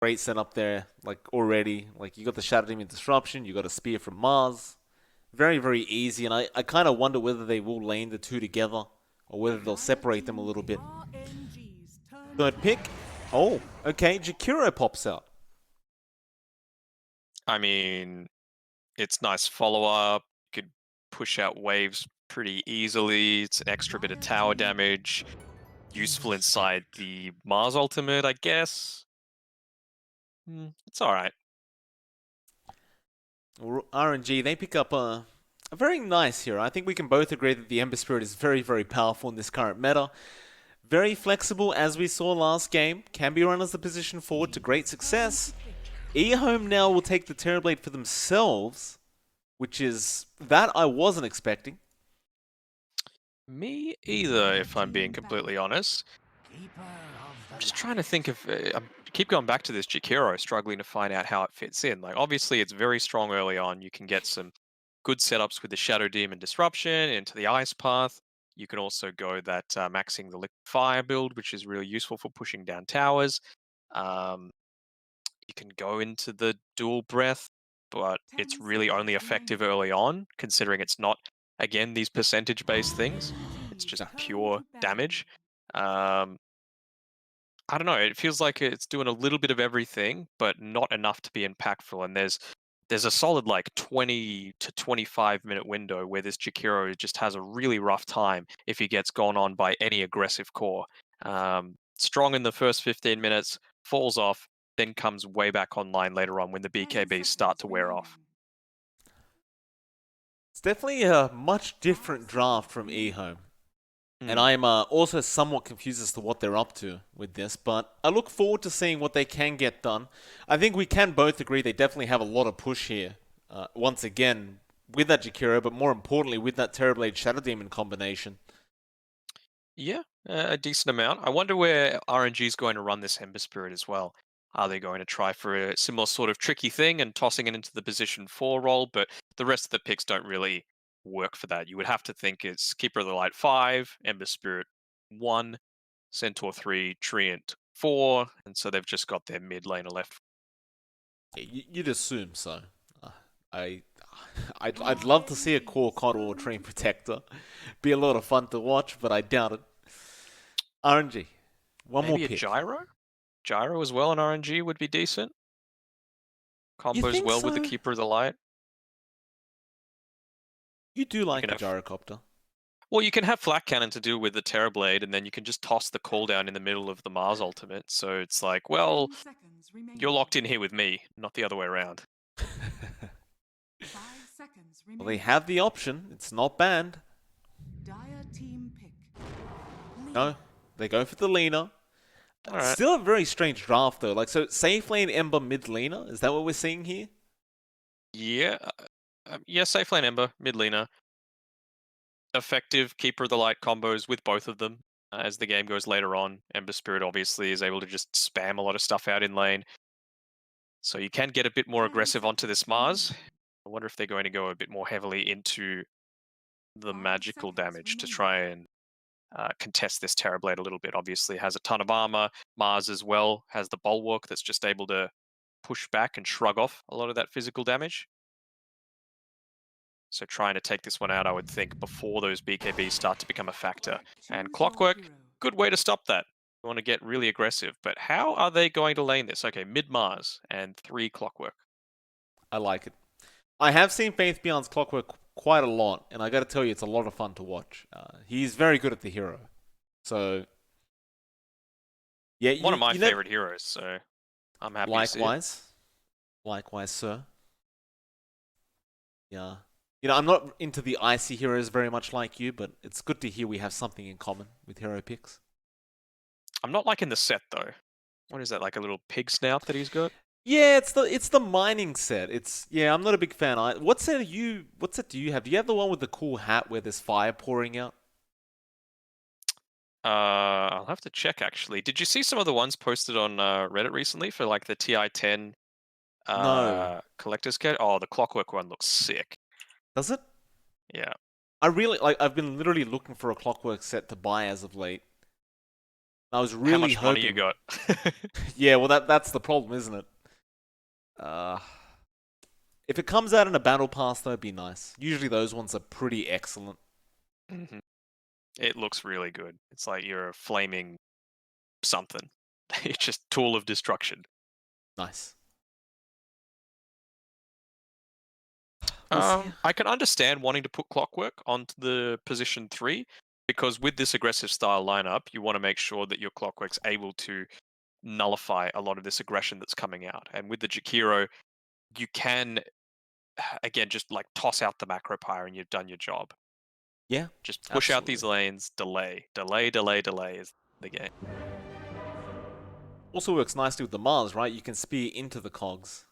Great setup there, like already. Like you got the Shadow Demon Disruption, you got a Spear from Mars. Very, very easy, and I kind of wonder whether they will lane the two together or whether they'll separate them a little bit. Third pick. Oh, okay. Jakiro pops out. I mean, it's nice follow-up. You could push out waves pretty easily. It's an extra bit of tower damage. Useful inside the Mars ultimate, I guess. It's alright. RNG, they pick up a very nice hero. I think we can both agree that the Ember Spirit is very, very powerful in this current meta. Very flexible, as we saw last game. Can be run as the position forward to great success. EHOME now will take the Terrorblade for themselves, which is that I wasn't expecting. Me either, if I'm being completely honest. I'm just trying to think of. I keep going back to this Jakiro, struggling to find out how it fits in. Like, obviously, it's very strong early on. You can get some good setups with the Shadow Demon Disruption into the Ice Path. You can also go that maxing the Liquid Fire build, which is really useful for pushing down towers. Um, you can go into the Dual Breath, but it's really only effective early on, considering it's not, again, these percentage-based things. It's just Yeah. pure damage. Um, I don't know. It feels like it's doing a little bit of everything, but not enough to be impactful. And there's a solid like 20 to 25-minute window where this Jakiro just has a really rough time if he gets gone on by any aggressive core. Strong in the first 15 minutes, falls off, then comes way back online later on when the BKBs start to wear off. It's definitely a much different draft from EHOME. And Hmm. I'm also somewhat confused as to what they're up to with this, but I look forward to seeing what they can get done. I think we can both agree they definitely have a lot of push here. Once again, with that Jakiro, but more importantly, with that Terrorblade Shadow Demon combination. Yeah, a decent amount. I wonder where RNG is going to run this Ember Spirit as well. Are they going to try for a similar sort of tricky thing and tossing it into the position 4 role? But the rest of the picks don't really work for that. You would have to think it's Keeper of the Light 5, Ember Spirit 1, Centaur 3, Treant 4, and so they've just got their mid laner left. You'd assume so. Uh, I, I'd love to see a core Coddle or Train Protector. Be a lot of fun to watch, but I doubt it. RNG. One more Maybe a pick. Gyro? Gyro as well in RNG would be decent. You Combos think well with the so? Keeper of the Light. You do You like can the have Gyrocopter. Well, you can have Flak Cannon to do with the Terrorblade, and then you can just toss the cooldown in the middle of the Mars ultimate. So it's like, well, you're locked in here with me, not the other way around. Well, they have the option. It's not banned. No, they go for the Lena. All right. Still a very strange draft though. Like, so safe lane Ember mid Lena. Is that what we're seeing here? Yeah. Yeah, Safe Lane Ember, mid laner. Effective Keeper of the Light combos with both of them as the game goes later on. Ember Spirit obviously is able to just spam a lot of stuff out in lane. So you can get a bit more aggressive onto this Mars. I wonder if they're going to go a bit more heavily into the magical damage to try and contest this Terrorblade a little bit. Obviously, has a ton of armor. Mars as well has the bulwark that's just able to push back and shrug off a lot of that physical damage. So trying to take this one out, I would think, before those BKBs start to become a factor. And Clockwork, good way to stop that. You want to get really aggressive, but how are they going to lane this? Okay, mid Mars and 3 Clockwork. I like it. I have seen Faith Beyond's Clockwork quite a lot, and I got to tell you, it's a lot of fun to watch. He's very good at the hero. So yeah, One of my you never. favorite heroes, so I'm happy to see it. Likewise, likewise, sir. Yeah. I'm not into the icy heroes very much like you, but it's good to hear we have something in common with hero picks. I'm not liking the set though. What is that, like a little pig snout that he's got? Yeah, it's the mining set. I'm not a big fan. What set are you? What set do you have? Do you have the one with the cool hat where there's fire pouring out? I'll have to check actually. Did you see some of the ones posted on Reddit recently for like the TI-10 No. collector's kit? Oh, the Clockwork one looks sick. Does it? Yeah. I really like. I've been literally looking for a Clockwork set to buy as of late. I was How really much money you hoping. got? Yeah, well, that's the problem, isn't it? Uh, if it comes out in a battle pass, that'd be nice. Usually those ones are pretty excellent. Mhm. It looks really good. It's like you're a flaming something. It's just tool of destruction. Nice. We'll see. I can understand wanting to put Clockwork onto the position 3 because with this aggressive style lineup, you want to make sure that your Clockwork's able to nullify a lot of this aggression that's coming out. And with the Jakiro, you can again just like toss out the macro pyre and you've done your job. Yeah, Just push out these absolutely. lanes, delay is the game. Also works nicely with the Mars, right? You can spear into the cogs.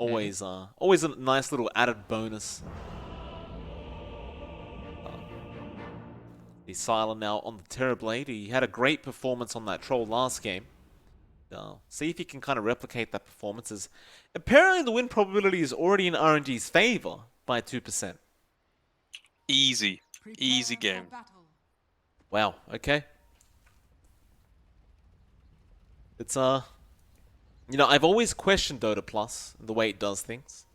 Mhm. Always a nice little added bonus. The Sylar now on the Terrorblade. He had a great performance on that troll last game. See if he can kind of replicate that performance. As apparently the win probability is already in RNG's favor by 2%. Easy. Easy game. Wow, okay. It's I've always questioned Dota Plus and the way it does things.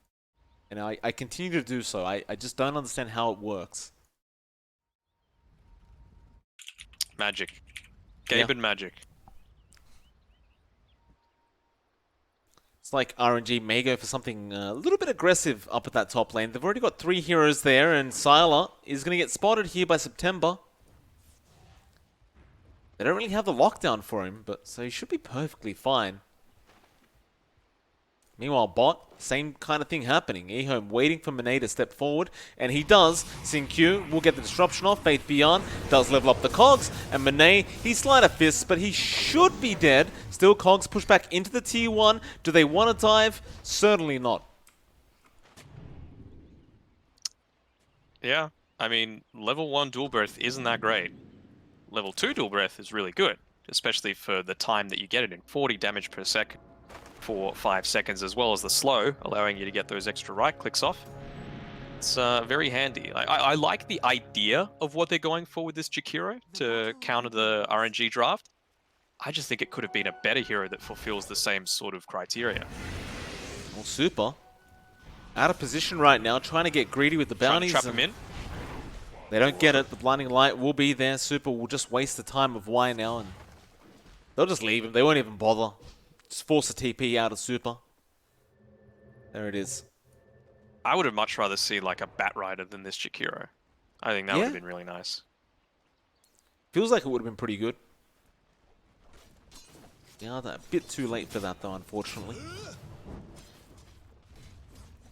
And I continue to do so. I just don't understand how it works. Magic. Yeah. Gaben magic. It's like RNG may go for something a little bit aggressive up at that top lane. They've already got 3 heroes there, and Sylar is going to get spotted here by September. They don't really have the lockdown for him, but so he should be perfectly fine. Meanwhile, bot, same kind of thing happening. EHOME waiting for Monet to step forward, and he does. Xin will get the disruption off. Faith Beyond does level up the cogs, and Monet, he sleight of fists, but he should be dead. Still, cogs push back into the T1. Do they want to dive? Certainly not. Yeah. I mean, level 1 dual breath isn't that great. Level 2 dual breath is really good, especially for the time that you get it in. 40 damage per second for 5 seconds, as well as the slow, allowing you to get those extra right clicks off. It's very handy. I like the idea of what they're going for with this Jakiro to counter the RNG draft. I just think it could have been a better hero that fulfills the same sort of criteria. Well, super. Out of position right now, trying to get greedy with the Trying to bounties. trap him in. They don't get it. The blinding light will be there. Super will just waste the time of Y now, and they'll just leave him. They won't even bother. Just force a TP out of Super. There it is. I would have much rather seen like a Bat Rider than this Jakiro. I think that would Yeah. have been really nice. Feels like it would have been pretty good. Yeah, a bit too late for that though, unfortunately.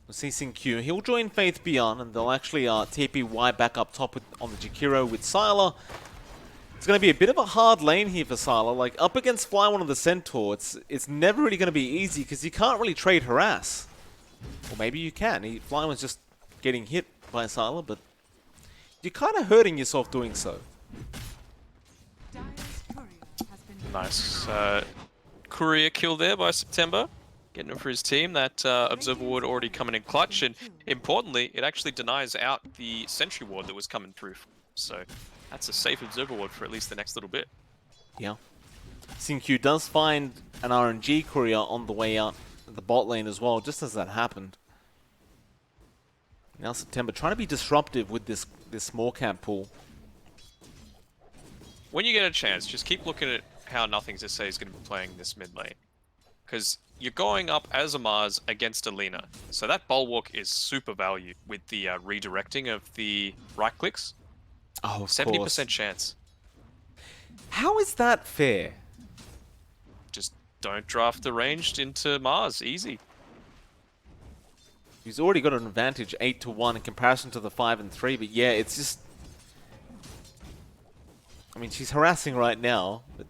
We'll see Xin. He'll join Faith Beyond, and they'll actually TP Y back up top on the Jakiro with Sylar. It's going to be a bit of a hard lane here for Sylar. Like, up against Fly One of the Centaur, it's never really going to be easy because you can't really trade Harass. Or maybe you can. Fly One's just getting hit by Sylar, but you're kind of hurting yourself doing so. Nice. Courier kill there by September. Getting him for his team. That Observer Ward already coming in clutch. And importantly, it actually denies out the Sentry Ward that was coming through. So that's a safe Observer Ward for at least the next little bit. Yeah. Xin does find an RNG courier on the way out the bot lane as well, just as that happened. Now September trying to be disruptive with this small camp pool. When you get a chance, just keep looking at how Nothing to Say is going to be playing this mid lane. Because you're going up as a Mars against Alina. So that Bulwark is super value with the redirecting of the right clicks. Oh, of 70% course. chance. How is that fair? Just don't draft the ranged into Mars. Easy. He's already got an advantage 8-1 in comparison to the 5 and 3, but yeah, it's just... I mean, she's harassing right now, but...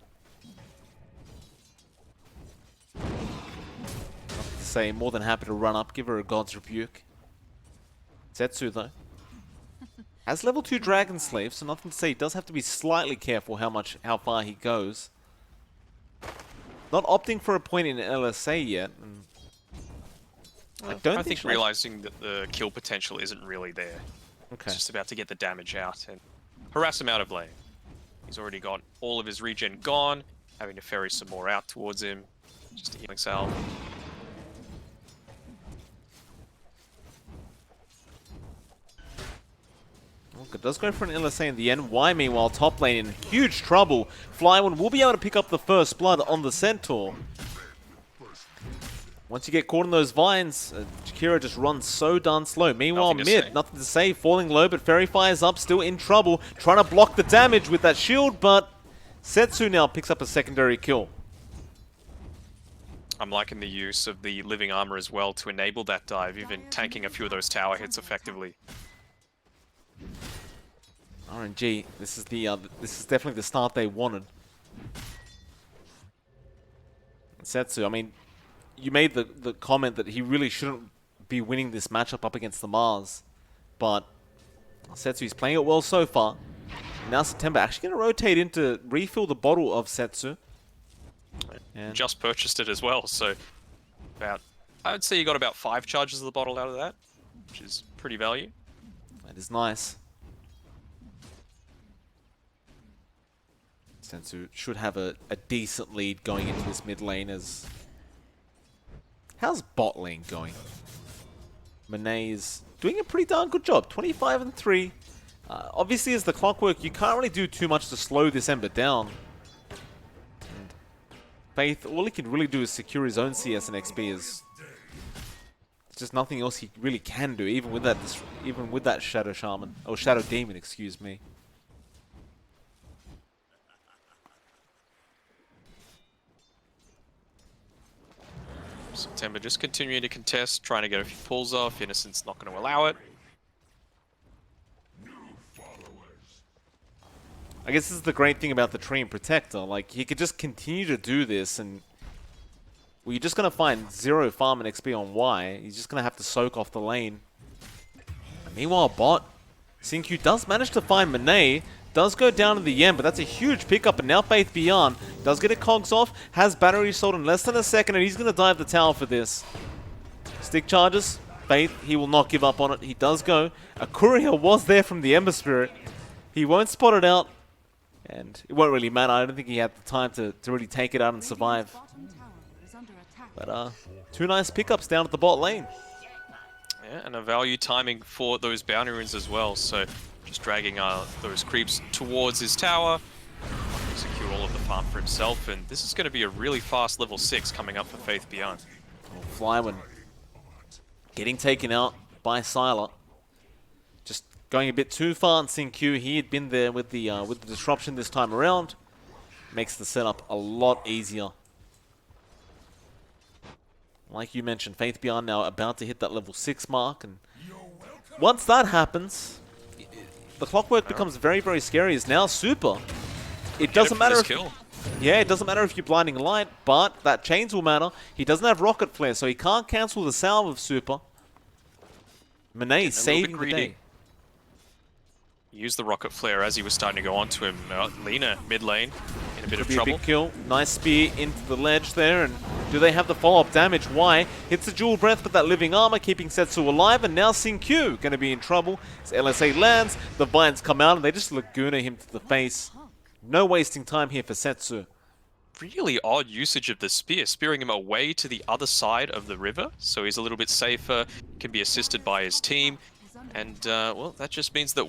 Nothing to say, more than happy to run up, give her a God's Rebuke. Zetsu, though. Has level 2 Dragon Slave, so nothing to say. He does have to be slightly careful how far he goes. Not opting for a point in LSA yet. And I think realizing that the kill potential isn't really there. Okay. It's just about to get the damage out and harass him out of lane. He's already got all of his regen gone. having to ferry some more out towards him. Just a healing salve. It does go for an LSA in the end. Y, meanwhile, top lane in huge trouble. Flyone will be able to pick up the first blood on the Centaur. Once you get caught in those vines, Jakiro just runs so darn slow. Meanwhile, nothing to say, falling low, but Fairy Fire's up, still in trouble. Trying to block the damage with that shield, but Setsu now picks up a secondary kill. I'm liking the use of the living armor as well to enable that dive, even tanking a few of those tower hits effectively. RNG, this is definitely the start they wanted. Setsu, I mean, you made the comment that he really shouldn't be winning this matchup up against the Mars, but Setsu is playing it well so far. Now September actually going to rotate in to refill the bottle of Setsu. And just purchased it as well, so I would say you got about 5 charges of the bottle out of that, which is pretty value. That is nice. Setsu should have a decent lead going into this mid lane as... How's bot lane going? Monet is doing a pretty darn good job. 25 and 3. Obviously, as the clockwork, you can't really do too much to slow this Ember down. And Faith, all he can really do is secure his own CS and XP. There's just nothing else he really can do, even with that Shadow Shaman or Shadow Demon, excuse me. September just continuing to contest, trying to get a few pulls off. Innocent's not going to allow it. I guess this is the great thing about the Treant Protector. Like, he could just continue to do this, and well, you're just going to find 0 farm and XP on Y. He's just going to have to soak off the lane. And meanwhile, bot, Xingqiu does manage to find Monet. Does go down in the end, but that's a huge pickup, and now Faith Beyond does get a cogs off, has battery sold in less than a second, and he's going to dive the tower for this. Stick charges, Faith, he will not give up on it, he does go. A courier was there from the Ember Spirit. He won't spot it out, and it won't really matter. I don't think he had the time to really take it out and survive. But 2 nice pickups down at the bot lane. Yeah, and a value timing for those bounty runes as well, so just dragging those creeps towards his tower, secure all of the farm for himself, and this is going to be a really fast level 6 coming up for Faith Beyond. Oh, Flyone getting taken out by Sylar. Just going a bit too far on Xingqiu. He had been there with the disruption this time around. Makes the setup a lot easier. Like you mentioned, Faith Beyond now about to hit that level 6 mark, and once that happens, the clockwork becomes very, very scary. It's now super. It doesn't matter if... Yeah, it doesn't matter if you're blinding light, but that chains will matter. He doesn't have rocket flare, so he can't cancel the salve of super. Monet saving the day. Used the rocket flare as he was starting to go onto him. Lina, mid lane, in a bit of trouble. A big kill. Nice spear into the ledge there, and do they have the follow-up damage? Why? Hits the dual breath, but that living armor keeping Setsu alive, and now Xingqiu going to be in trouble. As LSA lands, the vines come out, and they just Laguna him to the face. No wasting time here for Setsu. Really odd usage of the spear, spearing him away to the other side of the river, so he's a little bit safer, can be assisted by his team. And, well, that just means that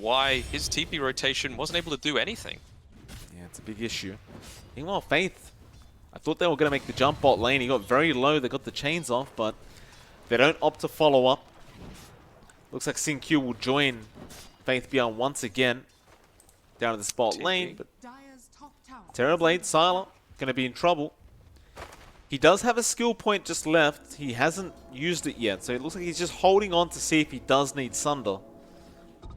his TP rotation wasn't able to do anything. Yeah, it's a big issue. Meanwhile, Faith, I thought they were going to make the jump bot lane. He got very low. They got the chains off, but they don't opt to follow up. Looks like Xingqiu will join Faith Beyond once again down to the spot lane. But Terrorblade, Sylar, going to be in trouble. He does have a skill point just left. He hasn't used it yet, so it looks like he's just holding on to see if he does need Sunder. We'll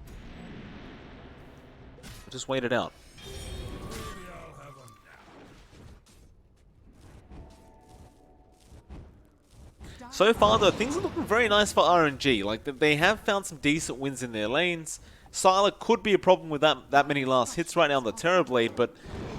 just wait it out. So far, though, things are looking very nice for RNG. Like, they have found some decent wins in their lanes. Sylar could be a problem with that many last hits right now on the Terrorblade, but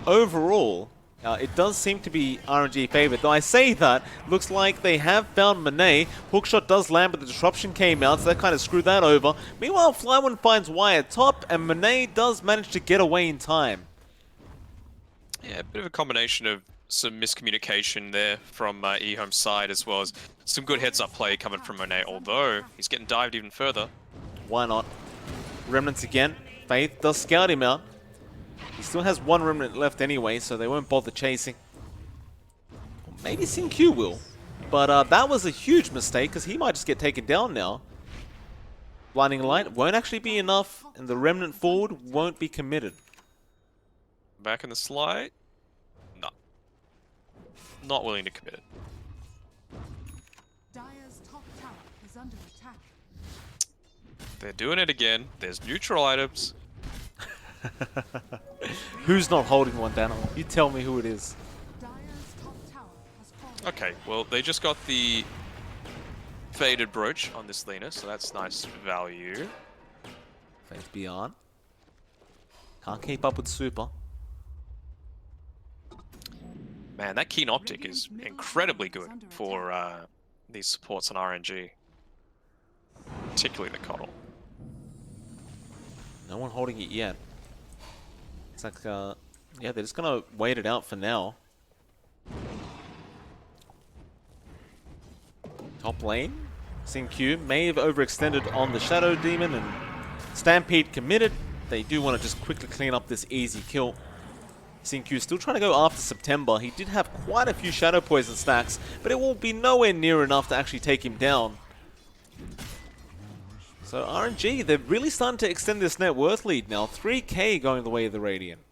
overall, it does seem to be RNG favored. Though I say that, looks like they have found Monet. Hookshot does land, but the disruption came out, so that kind of screwed that over. Meanwhile, Flyone finds Y at top, and Monet does manage to get away in time. Yeah, a bit of a combination of some miscommunication there from EHOME's side, as well as some good heads-up play coming from Monet, although he's getting dived even further. Why not? Remnants again. Faith does scout him out. He still has one remnant left anyway, so they won't bother chasing. Or maybe Sin-Q will. But that was a huge mistake, because he might just get taken down now. Blinding Light won't actually be enough, and the remnant forward won't be committed. Back in the slide. No. Not willing to commit it. Dire's top tower is under attack. They're doing it again. There's neutral items. Who's not holding one, Daniel? You tell me who it is. Dire's top tower has fallen. Okay, well, they just got the faded brooch on this Lena, so that's nice value. Faith Beyond. Can't keep up with Super. Man, that Keen Optic is incredibly good for these supports on RNG. Particularly the Coddle. No one holding it yet. It's like, yeah, they're just gonna wait it out for now. Top lane. Sin-Q may have overextended on the Shadow Demon, and Stampede committed. They do want to just quickly clean up this easy kill. Sin-Q still trying to go after September. He did have quite a few Shadow Poison stacks, but it will be nowhere near enough to actually take him down. So RNG, they're really starting to extend this net worth lead now. 3k going the way of the Radiant.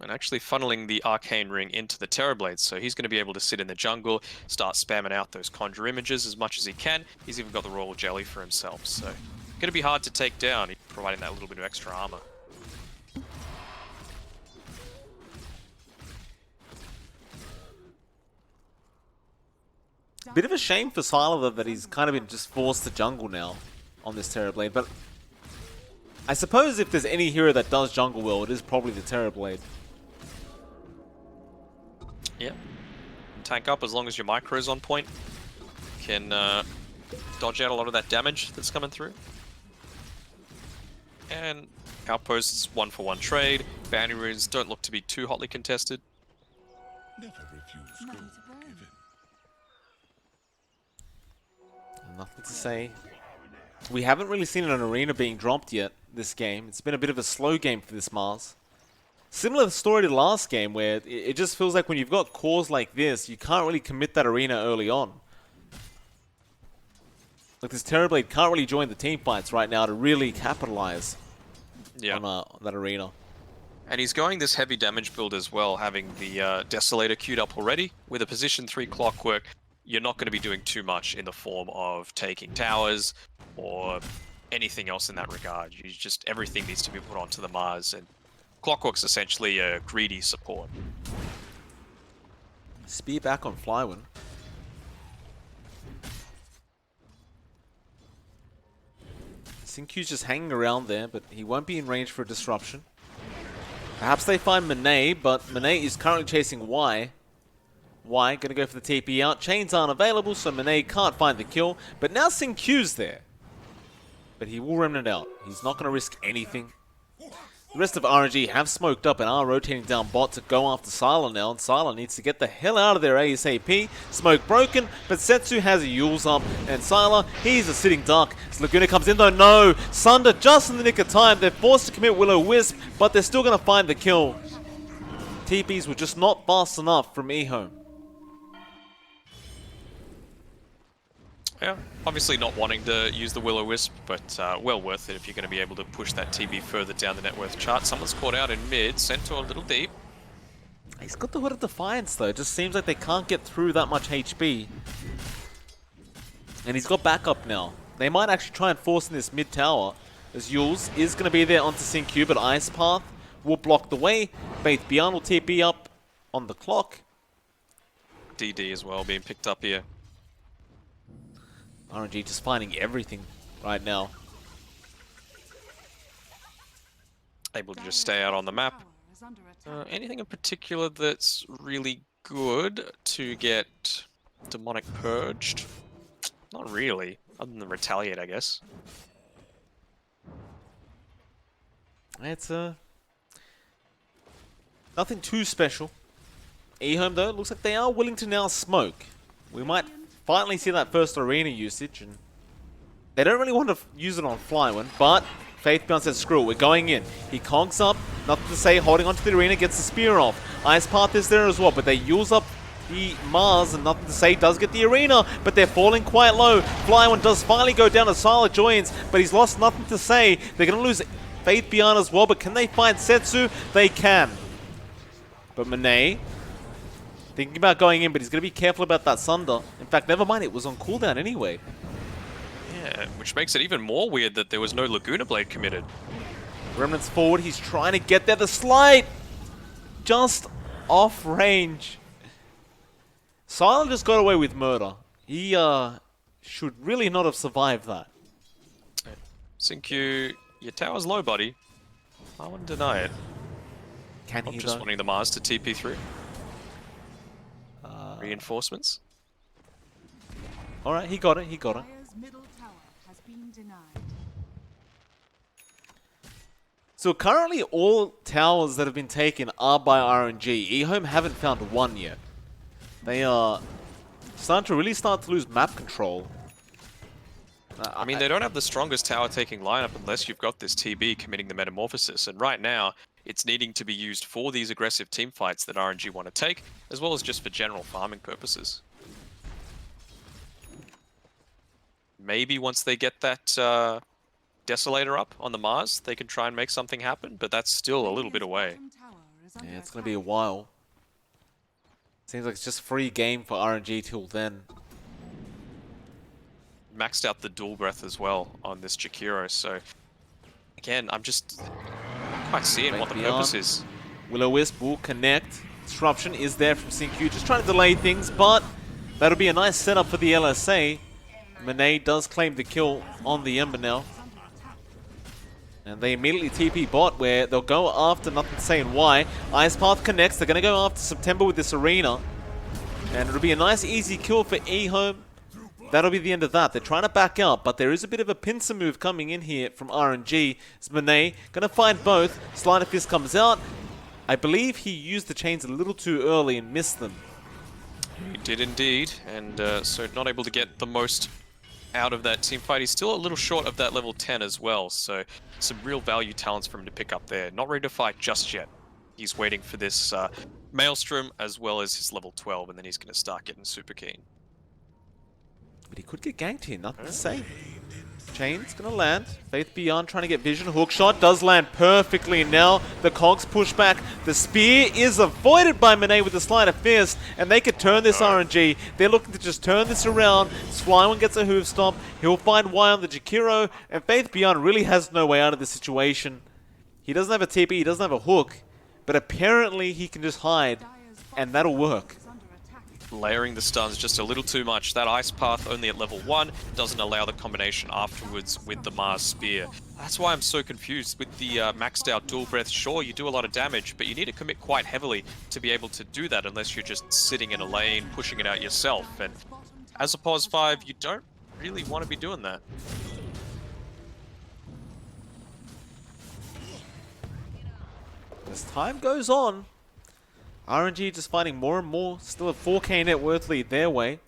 And actually funneling the Arcane Ring into the Terrorblade, so he's going to be able to sit in the jungle, start spamming out those Conjure images as much as he can. He's even got the Royal Jelly for himself, so going to be hard to take down, providing that little bit of extra armor. Bit of a shame for Sylar that he's kind of been just forced to jungle now on this Terrorblade, but I suppose if there's any hero that does jungle well, it is probably the Terrorblade. Yeah. Tank up as long as your micro's on point. Can dodge out a lot of that damage that's coming through. And Outposts 1-for-1 trade. Bounty runes don't look to be too hotly contested. Money to burn. Nothing to say. We haven't really seen an arena being dropped yet this game. It's been a bit of a slow game for this Mars. Similar story to last game, where it just feels like when you've got cores like this, you can't really commit that arena early on. Like this Terrorblade can't really join the team fights right now to really capitalize on that arena. And he's going this heavy damage build as well, having the Desolator queued up already. With a position 3 Clockwork, you're not going to be doing too much in the form of taking towers or anything else in that regard. You just, everything needs to be put onto the Mars, and Clockwork's essentially a greedy support. Spear back on Flywin. Sin-Q's just hanging around there, but he won't be in range for a disruption. Perhaps they find Monet, but Monet is currently chasing Y. Y gonna go for the TP out. Chains aren't available, so Monet can't find the kill. But now Sin-Q's there. But he will remnant out. He's not gonna risk anything. The rest of RNG have smoked up and are rotating down bot to go after Sylar now, and Sylar needs to get the hell out of there ASAP. Smoke broken, but Setsu has a Yules up, and Sylar, he's a sitting duck. As Laguna comes in though, no! Sunder just in the nick of time. They're forced to commit Will-O-Wisp, but they're still going to find the kill. TPs were just not fast enough from EHOME. Yeah, obviously not wanting to use the Will-O-Wisp, but well worth it if you're going to be able to push that TB further down the net worth chart. Someone's caught out in mid, Centaur a little deep. He's got the Hood of Defiance though. It just seems like they can't get through that much HP. And he's got backup now. They might actually try and force in this mid tower, as Yules is going to be there onto Sin-Q, but Ice Path will block the way. Faith Beyond will TP up on the clock. DD as well being picked up here. RNG just finding everything right now. Able to just stay out on the map. Anything in particular that's really good to get Demonic purged? Not really, other than the Retaliate, I guess. It's a Nothing too special. EHOME though, looks like they are willing to now smoke. We might finally see that first arena usage, and they don't really want to use it on Flywin, but Faith Beyond says, screw it, we're going in. He conks up, nothing to say, holding onto the arena, gets the spear off. Ice Path is there as well, but they use up the Mars, and nothing to say, does get the arena, but they're falling quite low. Flywin does finally go down as Sylar joins, but he's lost nothing to say. They're going to lose Faith Beyond as well, but can they find Setsu? They can. But Monet, thinking about going in, but he's going to be careful about that Sunder. In fact, never mind, it was on cooldown anyway. Yeah, which makes it even more weird that there was no Laguna Blade committed. Remnant's forward, he's trying to get there. The slide! Just off range. Sylar just got away with murder. He should really not have survived that. Syncue, your tower's low, buddy. I wouldn't deny it. Can I'm he just though? wanting the Mars to TP through. Reinforcements. Alright, he got it, he got it. Dire's middle tower has been denied. So currently all towers that have been taken are by RNG. EHOME haven't found one yet. They are starting to really start to lose map control. I mean, they don't have the strongest tower taking lineup unless you've got this TB committing the Metamorphosis, and right now it's needing to be used for these aggressive team fights that RNG want to take, as well as just for general farming purposes. Maybe once they get that Desolator up on the Mars, they can try and make something happen, but that's still a little bit away. Bottom tower is under Yeah, it's going to be attack. a while. Seems like it's just free game for RNG till then. Maxed out the dual breath as well on this Jakiro, so again, I'm just not quite seeing Right what the beyond. purpose is. Will-O-Wisp will connect. Disruption is there from Syncue, just trying to delay things, but that'll be a nice setup for the LSA. Monet does claim the kill on the Ember now. And they immediately TP bot, where they'll go after, nothing saying why. Ice Path connects, they're going to go after September with this arena. And it'll be a nice easy kill for EHOME. That'll be the end of that. They're trying to back out, but there is a bit of a pincer move coming in here from RNG. It's Monet going to find both. Sleight of Fist comes out. I believe he used the chains a little too early and missed them. He did indeed, and so not able to get the most out of that team fight. He's still a little short of that level 10 as well, so some real value talents for him to pick up there. Not ready to fight just yet. He's waiting for this Maelstrom as well as his level 12, and then he's going to start getting super keen. But he could get ganked here, nothing to say. Chain's gonna land. Faith Beyond trying to get vision. Hookshot does land perfectly. Now the cogs push back. The spear is avoided by Monet with the Sleight of Fist, and they could turn this RNG. They're looking to just turn this around. Flyone gets a hoof stomp. He'll find Y on the Jakiro, and Faith Beyond really has no way out of this situation. He doesn't have a TP, he doesn't have a hook, but apparently he can just hide, Dire's and that'll work. is under attack. Layering the stuns just a little too much. That Ice Path only at level 1 doesn't allow the combination afterwards with the Mars Spear. That's why I'm so confused with the maxed out dual breath. Sure, you do a lot of damage, but you need to commit quite heavily to be able to do that unless you're just sitting in a lane, pushing it out yourself. And as a POS 5, you don't really want to be doing that. As time goes on, RNG just finding more and more, still a 4k net worth lead their way.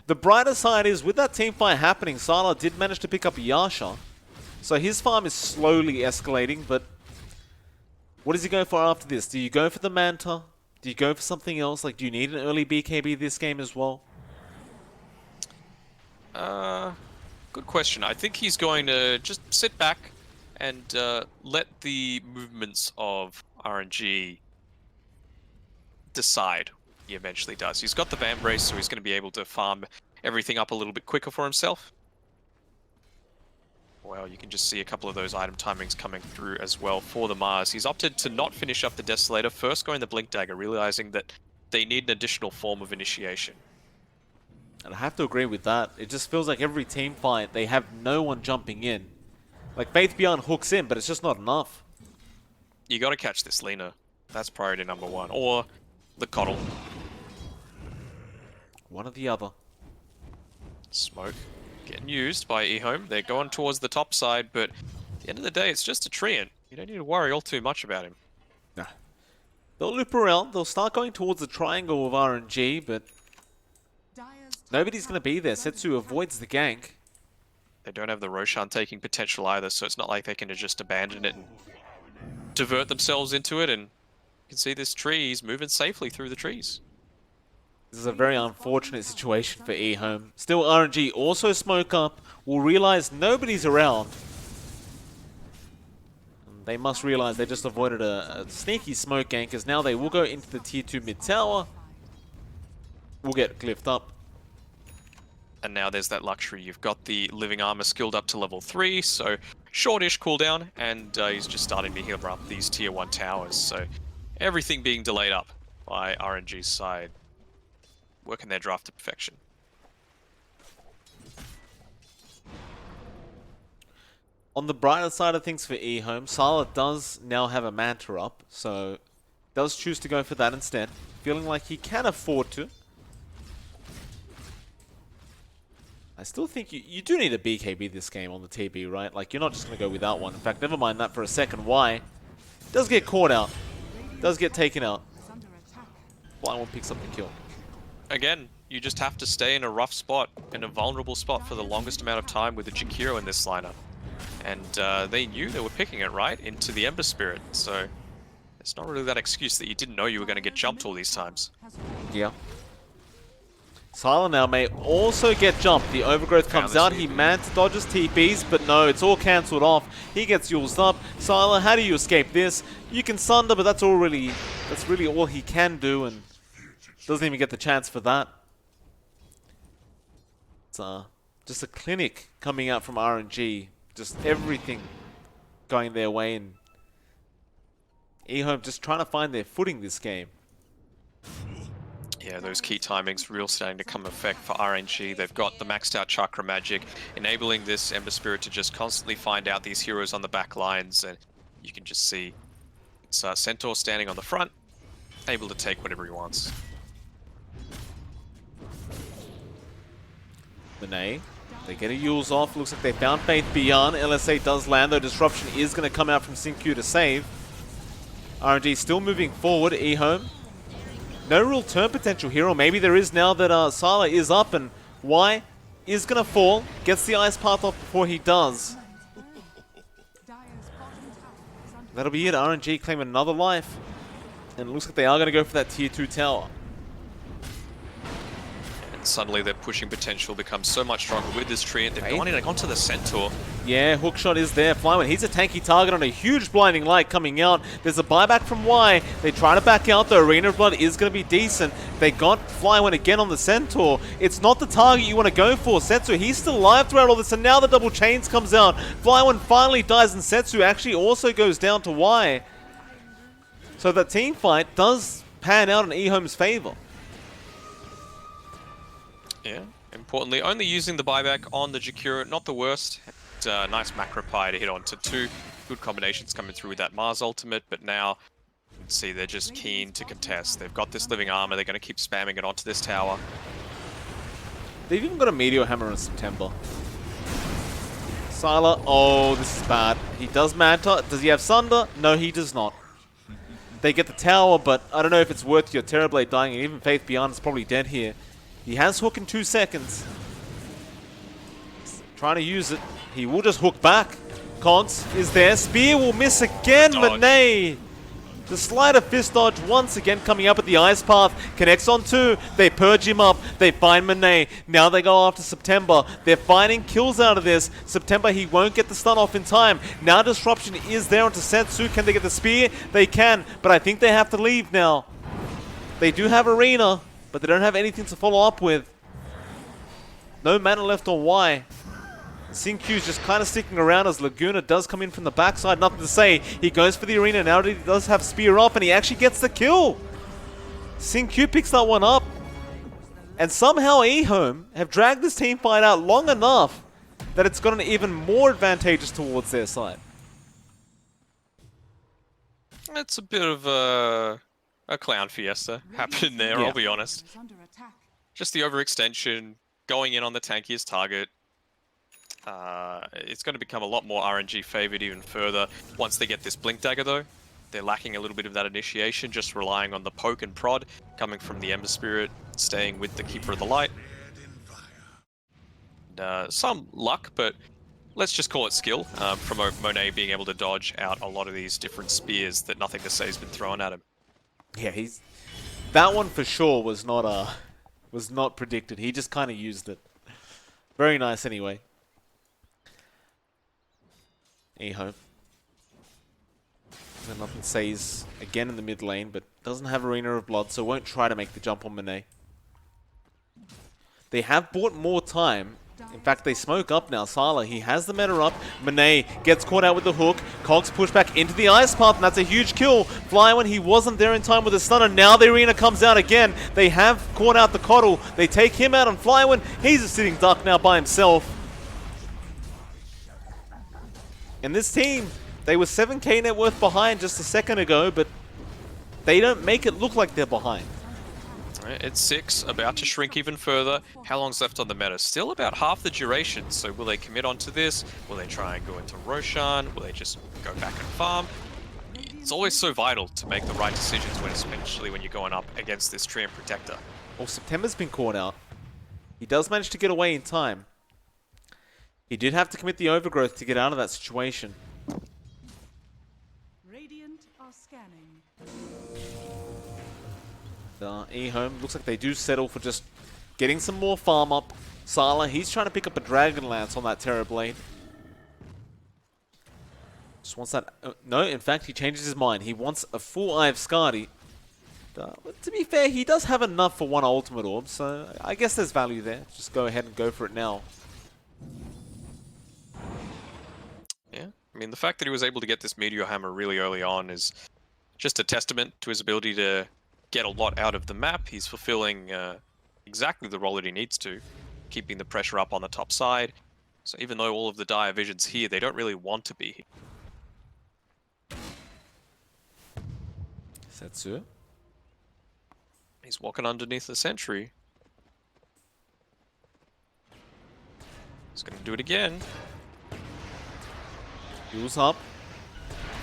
The brighter side is, with that team fight happening, Sylar did manage to pick up Yasha. So his farm is slowly escalating, but what does he go for after this? Do you go for the Manta? Do you go for something else? Like, do you need an early BKB this game as well? Good question. I think he's going to just sit back and let the movements of RNG decide what he eventually does. He's got the Van Brace, so he's going to be able to farm everything up a little bit quicker for himself. Well, you can just see a couple of those item timings coming through as well for the Mars. He's opted to not finish up the Desolator, first going the Blink Dagger, realizing that they need an additional form of initiation. And I have to agree with that. It just feels like every team fight, they have no one jumping in. Like, Faith Beyond hooks in, but it's just not enough. You got to catch this Lina. That's priority number 1. Or the Coddle. One or the other. Smoke getting used by EHOME. They're going towards the top side, but at the end of the day, it's just a Treant. You don't need to worry all too much about him. Nah. They'll loop around. They'll start going towards the triangle of RNG, but Dire's top nobody's going to tower be there. is under Setsu attack. avoids the gank. They don't have the Roshan taking potential either, so it's not like they can just abandon it and divert themselves into it. And you can see this tree, he's moving safely through the trees. This is a very unfortunate situation for EHOME. Still, RNG also smoke up. Will realize nobody's around. And they must realize they just avoided a sneaky smoke gank, as now they will go into the tier 2 mid tower. Will get glyphed up. And now there's that luxury. You've got the living armor skilled up to level 3, so shortish cooldown, and he's just starting to heal up these tier 1 towers. So everything being delayed up by RNG's side. Working their draft to perfection. On the brighter side of things for EHOME, Sala does now have a Manta up, so does choose to go for that instead, feeling like he can afford to. I still think you do need a BKB this game on the TB, right? Like, you're not just going to go without one. In fact, never mind that for a second. Why? Does get caught out. Does get taken out. Is under attack. Fly one picks up the kill. Again, you just have to stay in a rough spot, in a vulnerable spot for the longest amount of time with the Jakiro in this lineup. And they knew they were picking it right into the Ember Spirit, so it's not really that excuse that you didn't know you were going to get jumped all these times. Has fallen. Yeah. Sala now may also get jumped. The overgrowth comes out. He Manta dodges TPs, but no, it's all cancelled off. He gets used up. Sala, how do you escape this? You can sunder, but that's really all he can do, and doesn't even get the chance for that. It's just a clinic coming out from RNG. Just everything going their way, and EHOME just trying to find their footing this game. Yeah, those key timings real starting to come effect for RNG. They've got the maxed out Chakra Magic, enabling this Ember Spirit to just constantly find out these heroes on the back lines, and you can just see it's Centaur standing on the front, able to take whatever he wants. Monet, they get a Yule's off. Looks like they found Faith beyond. LSA does land, though. Disruption is going to come out from Synq to save. RNG still moving forward. EHOME. No real turn potential here, or maybe there is now that Sala is up, and Y is going to fall. Gets the ice path off before he does. Dire's bottom tower is under That'll be it. RNG claim another life. And it looks like they are going to go for that tier 2 tower. And suddenly their pushing potential becomes so much stronger with this tree, and they've gone in onto the Centaur. Yeah, hookshot is there. Flyman, he's a tanky target on a huge blinding light coming out. There's a buyback from Y. They try to back out. The Arena of Blood is going to be decent. They got Flyman again on the Centaur. It's not the target you want to go for. Setsu, he's still alive throughout all this, and now the double chains comes out. Flyman finally dies, and Setsu actually also goes down to Y. So that team fight does pan out in EHOME's favor. Yeah, importantly, only using the buyback on the Jakiro, not the worst. Nice macro pie to hit onto 2. Good combinations coming through with that Mars ultimate, but now you can see they're just keen to contest. They've got this living armor, they're going to keep spamming it onto this tower. They've even got a Meteor Hammer in September. Sylar, oh, this is bad. He does Manta. Does he have Sunder? No, he does not. They get the tower, but I don't know if it's worth your Terrorblade dying, and even Faith Beyond is probably dead here. He has hook in 2 seconds. He's trying to use it. He will just hook back. Cogs is there. Spear will miss again. Monet. The slider fist dodge once again coming up at the ice path. Connects on 2. They purge him up. They find Monet. Now they go after September. They're finding kills out of this. September, he won't get the stun off in time. Now disruption is there onto Setsu. Can they get the spear? They can, but I think they have to leave now. They do have Arena, but they don't have anything to follow up with. No mana left on Y. Synq's just kind of sticking around as Laguna does come in from the backside. Nothing to say. He goes for the Arena now that he does have Spear up, and he actually gets the kill. Synq picks that one up. And somehow EHOME have dragged this team fight out long enough that it's gotten even more advantageous towards their side. It's a bit of a clown fiesta happening there, Yeah. I'll be honest. is under attack. Just the overextension, going in on the tankiest target. It's going to become a lot more RNG favored even further once they get this Blink Dagger though. they're lacking a little bit of that initiation, just relying on the poke and prod coming from the Ember Spirit, staying with the Keeper of the Light. And, some luck, but let's just call it skill from Monet being able to dodge out a lot of these different spears that Nothing to Say has been thrown at him. Yeah, that one for sure was not predicted. He just kind of used it. Very nice anyway. EHOME. Nothing Says again in the mid lane, but doesn't have Arena of Blood, so won't try to make the jump on Monet. They have bought more time. In fact, they smoke up now. Sala, he has the meta up. Monet gets caught out with the hook. Cogs push back into the Ice Path, and that's a huge kill. Fly when he wasn't there in time with the stunner. Now the Arena comes out again. They have caught out the Coddle. They take him out on Flywin. He's a sitting duck now by himself. And this team, they were 7k net worth behind just a second ago, but they don't make it look like they're behind. It's 6, about to shrink even further. How long's left on the meta? Still about half the duration, so will they commit onto this? Will they try and go into Roshan? Will they just go back and farm? It's always so vital to make the right decisions, especially when you're going up against this Treant Protector. Well, September's been caught out. He does manage to get away in time. He did have to commit the Overgrowth to get out of that situation. Radiant are scanning. EHOME looks like they do settle for just getting some more farm up. Sala, he's trying to pick up a Dragon Lance on that Terror Blade. Just wants that. No, in fact, he changes his mind. He wants a full Eye of Skadi. To be fair, he does have enough for one Ultimate Orb, so I guess there's value there. Just go ahead and go for it now. Yeah, I mean, the fact that he was able to get this Meteor Hammer really early on is just a testament to his ability to get a lot out of the map. He's fulfilling exactly the role that he needs to, keeping the pressure up on the top side. So even though all of the Dire Vision's here, they don't really want to be here. Setsu. He's walking underneath the sentry. He's going to do it again. Heals up.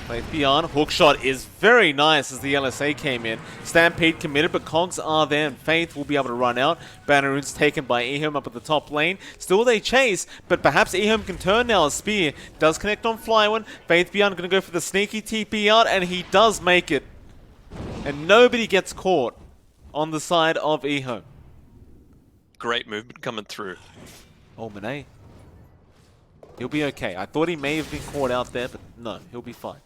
Faith Beyond. Hookshot is very nice as the LSA came in. Stampede committed, but Cogs are there, and Faith will be able to run out. Banneroon's taken by EHOME up at the top lane. Still they chase, but perhaps EHOME can turn now. A spear does connect on Flywin. Faith Beyond going to go for the sneaky TP out, and he does make it. And nobody gets caught on the side of EHOME. Great movement coming through. Oh, Monet. He'll be okay. I thought he may have been caught out there, but no, he'll be fine.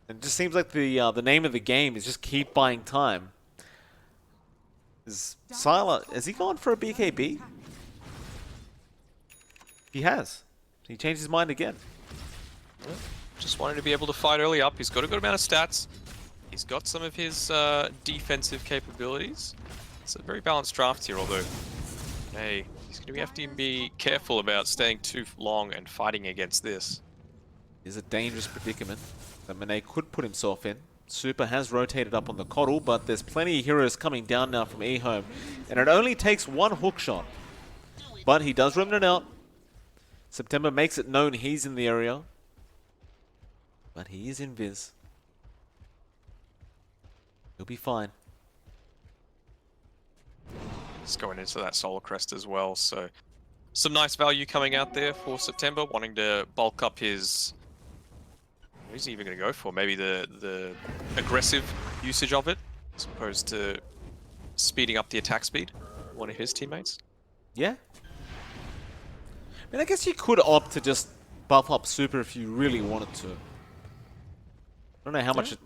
It just seems like the name of the game is just keep buying time. Is Sila, has he gone for a BKB? He has. He changed his mind again. Just wanted to be able to fight early up. He's got a good amount of stats. He's got some of his defensive capabilities. It's a very balanced draft here, although hey, he's going to have to be careful about staying too long and fighting against this. It's a dangerous predicament that Monet could put himself in. Super has rotated up on the Coddle, but there's plenty of heroes coming down now from EHOME, and it only takes one hook shot. But he does remnant out. September makes it known he's in the area, but he is in Viz. He'll be fine. He's going into that Solar Crest as well, so some nice value coming out there for September, wanting to bulk up his... What is he even going to go for? Maybe the aggressive usage of it, as opposed to speeding up the attack speed, one of his teammates. Yeah. I mean, I guess you could opt to just buff up Super if you really wanted to. I don't know how much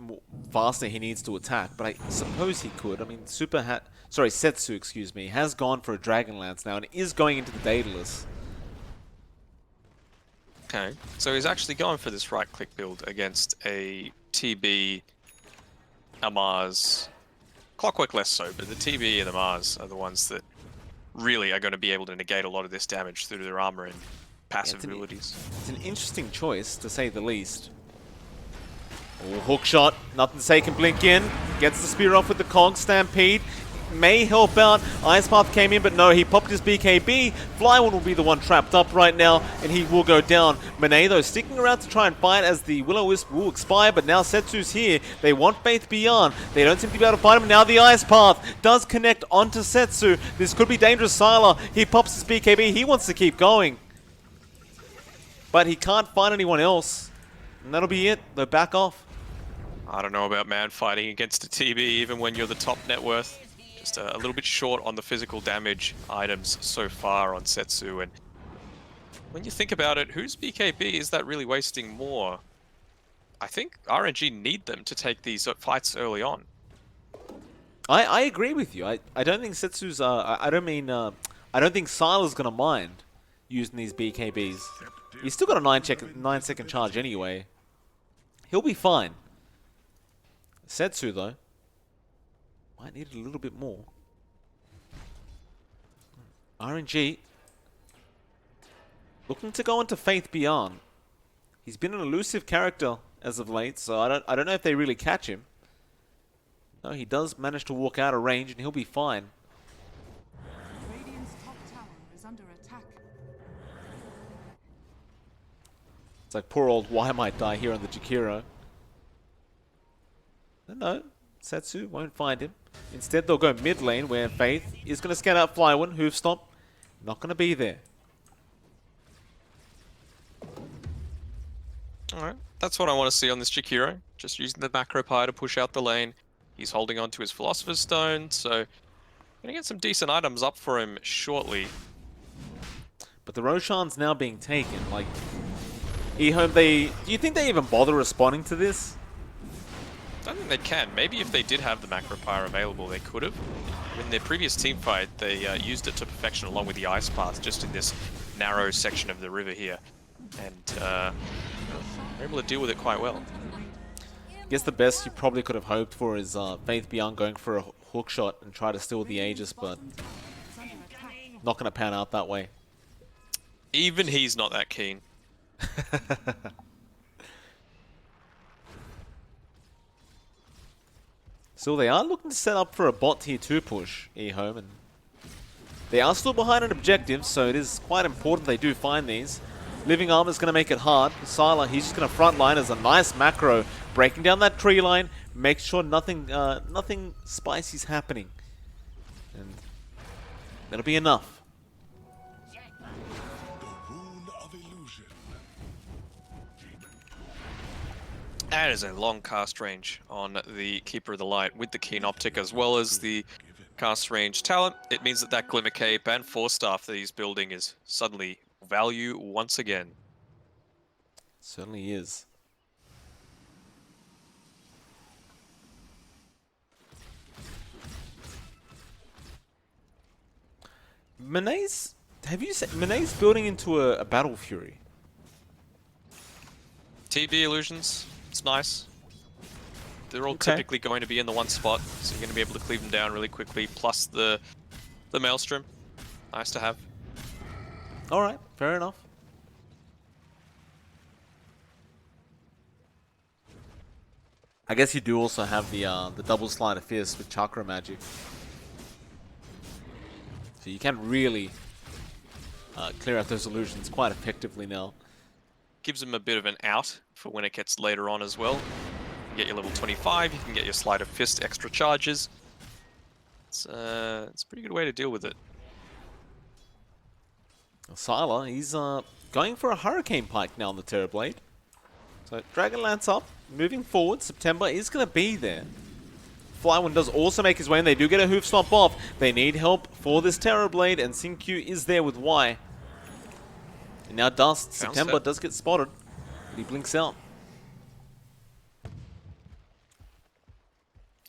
faster he needs to attack, but I suppose he could. I mean, Setsu, excuse me, has gone for a Dragon Lance now and is going into the Daedalus. Okay, so he's actually going for this right-click build against a TB, a Mars, Clockwork less so, but the TB and the Mars are the ones that really are going to be able to negate a lot of this damage through their armor and passive abilities. It's an interesting choice, to say the least. Oh, hook shot, Nothing to Say can blink in, gets the spear off with the Cog Stampede. may help out. Ice Path came in, but no, he popped his BKB. Flyone will be the one trapped up right now, and he will go down. Monet, though, sticking around to try and fight as the Will-O-Wisp will expire, but now Setsu's here. They want Faith Beyond. They don't seem to be able to fight him. Now the Ice Path does connect onto Setsu. This could be dangerous. Sylar, he pops his BKB. He wants to keep going, but he can't find anyone else. And that'll be it. They'll back off. I don't know about man fighting against a TB, even when you're the top net worth. Just a little bit short on the physical damage items so far on Setsu. And when you think about it, whose BKB is that really wasting more? I think RNG need them to take these fights early on. I agree with you. I don't think Setsu's. I don't think Sylar's gonna mind using these BKBs. He's still got a 9-second charge anyway. He'll be fine. Setsu, though, might need a little bit more. RNG looking to go into Faith Beyond. He's been an elusive character as of late, so I don't know if they really catch him. No, he does manage to walk out of range, and he'll be fine. Radiant's top tower is under attack. It's like poor old Y might die here on the Jakiro. No, Setsu won't find him. Instead, they'll go mid lane where Faith is going to scan out Flyone. Hoof Stomp, not going to be there. Alright, that's what I want to see on this Jakiro. Just using the macro pie to push out the lane. He's holding on to his Philosopher's Stone, so gonna get some decent items up for him shortly. But the Roshan's now being taken. Like, EHOME, do you think they even bother responding to this? I don't think they can. Maybe if they did have the macro pyre available, they could have. In their previous team fight, they used it to perfection along with the Ice Path, just in this narrow section of the river here. And they're able to deal with it quite well. I guess the best you probably could have hoped for is Faith Beyond going for a hook shot and try to steal the Aegis, but not going to pan out that way. Even he's not that keen. So they are looking to set up for a bot tier 2 push, EHOME, and they are still behind an objective, so it is quite important they do find these. Living Armor is going to make it hard. Sylar, he's just going to frontline as a nice macro, breaking down that tree line, make sure nothing spicy's happening. And that'll be enough. That is a long cast range on the Keeper of the Light with the Keen Optic as well as the cast range talent. It means that that Glimmer Cape and Force Staff that he's building is suddenly value once again. Certainly is. Monet's, have you seen Monet's building into a Battle Fury? TB illusions, it's nice. They're all Okay. typically going to be in the one spot, so you're going to be able to cleave them down really quickly, plus the Maelstrom. Nice to have. Alright, fair enough. I guess you do also have the double slide of fist with chakra magic. So you can really clear out those illusions quite effectively now. Gives them a bit of an out for when it gets later on as well. You can get your level 25, you can get your Slide of Fist extra charges. It's a pretty good way to deal with it. Sylar, he's going for a Hurricane Pike now on the Terrorblade. So Dragonlance up, moving forward. September is going to be there. Flyone does also make his way, and they do get a Hoof Stomp off. They need help for this Terrorblade, and Xingqiu is there with Y. And now Dust, September does get spotted. He blinks out.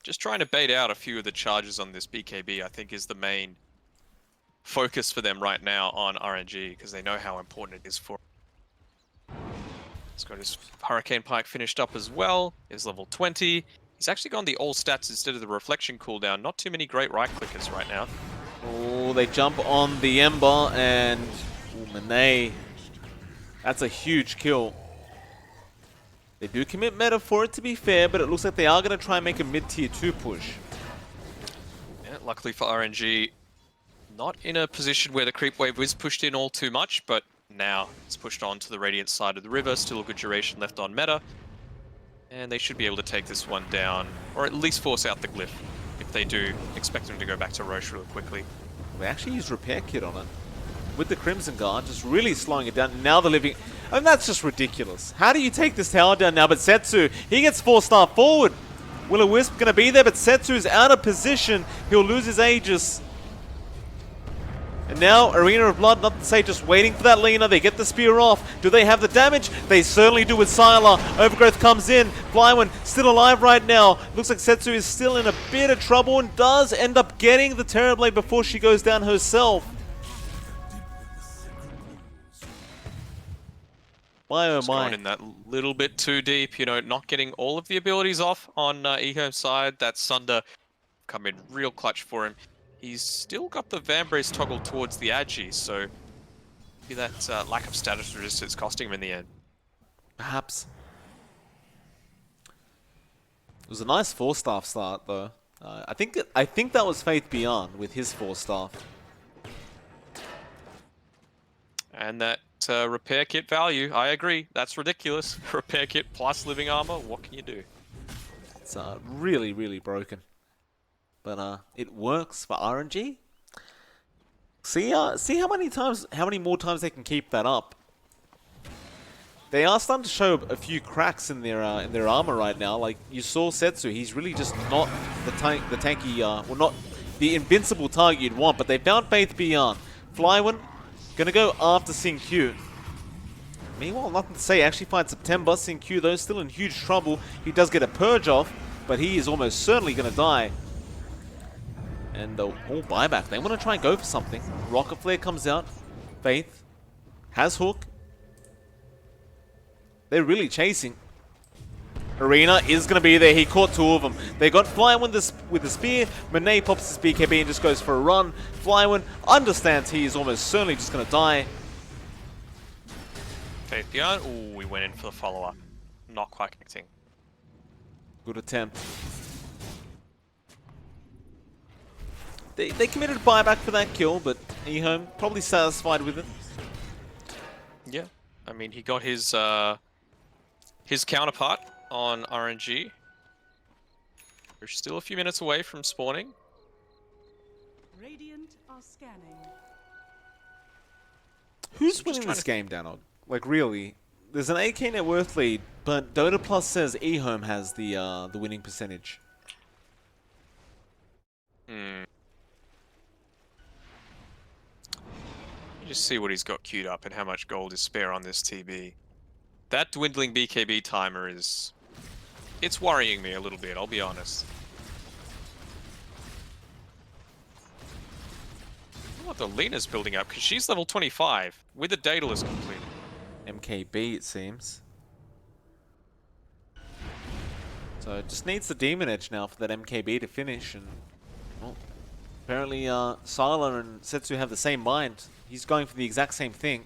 Just trying to bait out a few of the charges on this BKB, I think, is the main focus for them right now on RNG, because they know how important it is for. He's got his Hurricane Pike finished up as well. Is level 20. He's actually gone the all stats instead of the reflection cooldown. Not too many great right clickers right now. Oh, they jump on the Ember, and Monet. That's a huge kill. They do commit meta for it, to be fair, but it looks like they are going to try and make a mid-tier 2 push. Yeah, Luckily for RNG, not in a position where the creep wave was pushed in all too much, but now it's pushed on to the Radiant side of the river. Still a good duration left on meta. And they should be able to take this one down, or at least force out the glyph. If they do, expect them to go back to Roche real quickly. They actually used Repair Kit on it. With the Crimson Guard, just really slowing it down. Now they're living... I mean, that's just ridiculous. How do you take this tower down now? But Setsu, he gets 4-star forward. Will-O-Wisp going to be there, but Setsu's out of position. He'll lose his Aegis. And now, Arena of Blood, not to say just waiting for that Lina. They get the spear off. Do they have the damage? They certainly do with Sylar. Overgrowth comes in. Flywin still alive right now. Looks like Setsu is still in a bit of trouble and does end up getting the Terrorblade before she goes down herself. My oh Just going my. in that little bit too deep, you know, not getting all of the abilities off on EHOME's side. That Sunder come in real clutch for him. He's still got the Vambrace toggled towards the Agi, so maybe that lack of status resistance costing him in the end. Perhaps. It was a nice 4-star start though. I think that was Faith Beyond with his 4-star. And that repair kit value, I agree, that's ridiculous. Repair kit plus living armor, what can you do? It's really, really broken. But it works for RNG. See how many more times they can keep that up. They are starting to show a few cracks in their armor right now. Like you saw Setsu, he's really just not the tanky, well, not the invincible target you'd want. But they found Faith Beyond. Flywin gonna go after Sin-Q. Meanwhile, nothing to say. Actually finds September. Sin-Q though still in huge trouble. He does get a purge off, but he is almost certainly gonna die. And all buyback. They want to try and go for something. Rocket Flare comes out. Faith has Hook. They're really chasing. Arena is going to be there. He caught 2 of them. They got Flywin with the spear. Monet pops his BKB and just goes for a run. Flywin understands he is almost certainly just going to die. Faith Beyond, ooh, we went in for the follow-up. Not quite connecting. Good attempt. They committed a buyback for that kill, but EHOME probably satisfied with it. Yeah, I mean, he got his counterpart on RNG. We're still a few minutes away from spawning. Radiant are scanning. Who's winning this game, Danog? Like, really? There's an 8k net worth lead, but Dota Plus says EHOME has the winning percentage. Just see what he's got queued up and how much gold is spare on this TB. That dwindling BKB timer is... it's worrying me a little bit, I'll be honest. I wonder what the Lena's building up, because she's level 25, with the Daedalus complete. MKB, it seems. So it just needs the Demon Edge now for that MKB to finish, and... well, apparently Sylar and Setsu have the same mind. He's going for the exact same thing.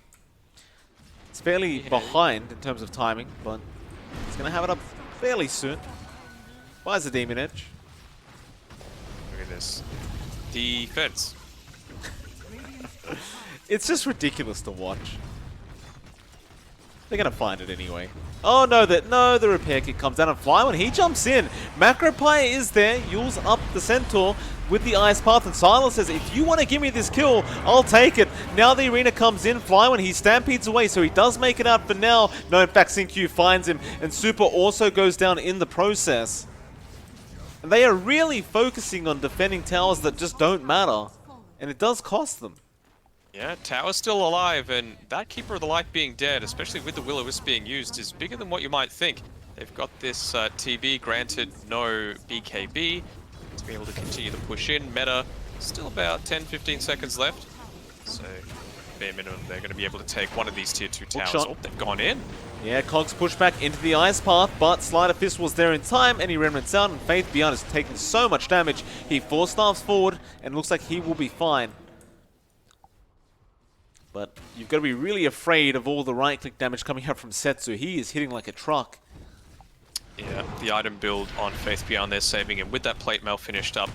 It's fairly behind in terms of timing, but he's going to have it up fairly soon. Buys the Demon Edge. Look at this. Defense. It's just ridiculous to watch. They're going to find it anyway. Oh no, the repair kit comes down and Flywin, he jumps in. Macropie is there, Yule's up the Centaur with the Ice Path, and Silas says, if you want to give me this kill, I'll take it. Now the Arena comes in, Flywin, he stampedes away, so he does make it out for now. No, in fact, Sin-Q finds him, and Super also goes down in the process. And they are really focusing on defending towers that just don't matter, and it does cost them. Yeah, Tower's still alive, and that Keeper of the Light being dead, especially with the Will-O-Wisp being used, is bigger than what you might think. They've got this TB, granted no BKB, to be able to continue to push in. Meta, still about 10-15 seconds left. So, bare minimum, they're going to be able to take one of these tier 2 towers. Shot. Oh, they've gone in. Yeah, Cogs push back into the Ice Path, but Slider Fist was there in time, and he remnants out, and Faith Beyond is taking so much damage. He 4-staffs forward, and looks like he will be fine. But you've got to be really afraid of all the right-click damage coming out from Setsu. He is hitting like a truck. Yeah, the item build on Faith Beyond, they're saving him with that plate mail finished up.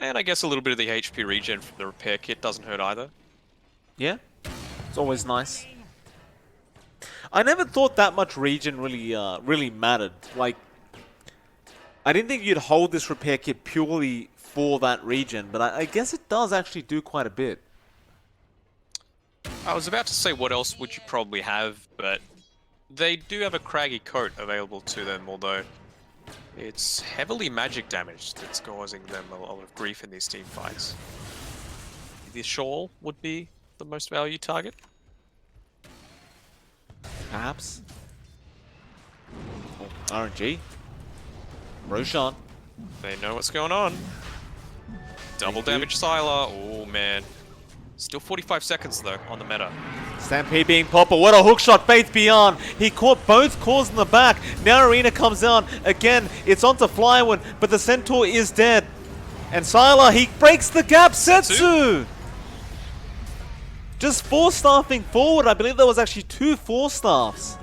And I guess a little bit of the HP regen from the repair kit doesn't hurt either. Yeah, it's always nice. I never thought that much regen really mattered. Like, I didn't think you'd hold this repair kit purely for that regen, but I guess it does actually do quite a bit. I was about to say what else would you probably have, but they do have a craggy coat available to them, although it's heavily magic damage that's causing them a lot of grief in these team fights. The shawl would be the most value target. Perhaps. Oh, RNG. Roshan. They know what's going on. Double damage Sylar. Oh man. Still 45 seconds though on the meta. Stampede being popped, but what a hook shot, Faith Beyond. He caught both cores in the back. Now Arena comes down. Again, it's onto Flywind, but the Centaur is dead. And Sylar, he breaks the gap. Setsu! Just 4-staffing forward. I believe there was actually 2 4-staffs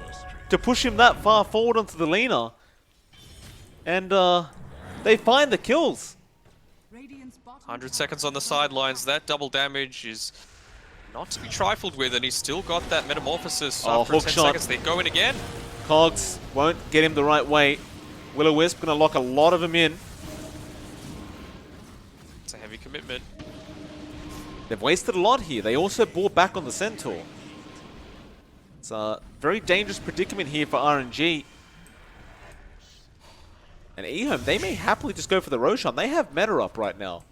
to push him that far forward onto the Lina. And they find the kills. 100 seconds on the sidelines. That double damage is not to be trifled with, and he's still got that metamorphosis after 10 seconds. They're going again. Cogs won't get him the right way. Will-O-Wisp gonna lock a lot of them in. It's a heavy commitment. They've wasted a lot here. They also bore back on the Centaur. It's a very dangerous predicament here for RNG. And EHOME, they may happily just go for the Roshan. They have meta up right now.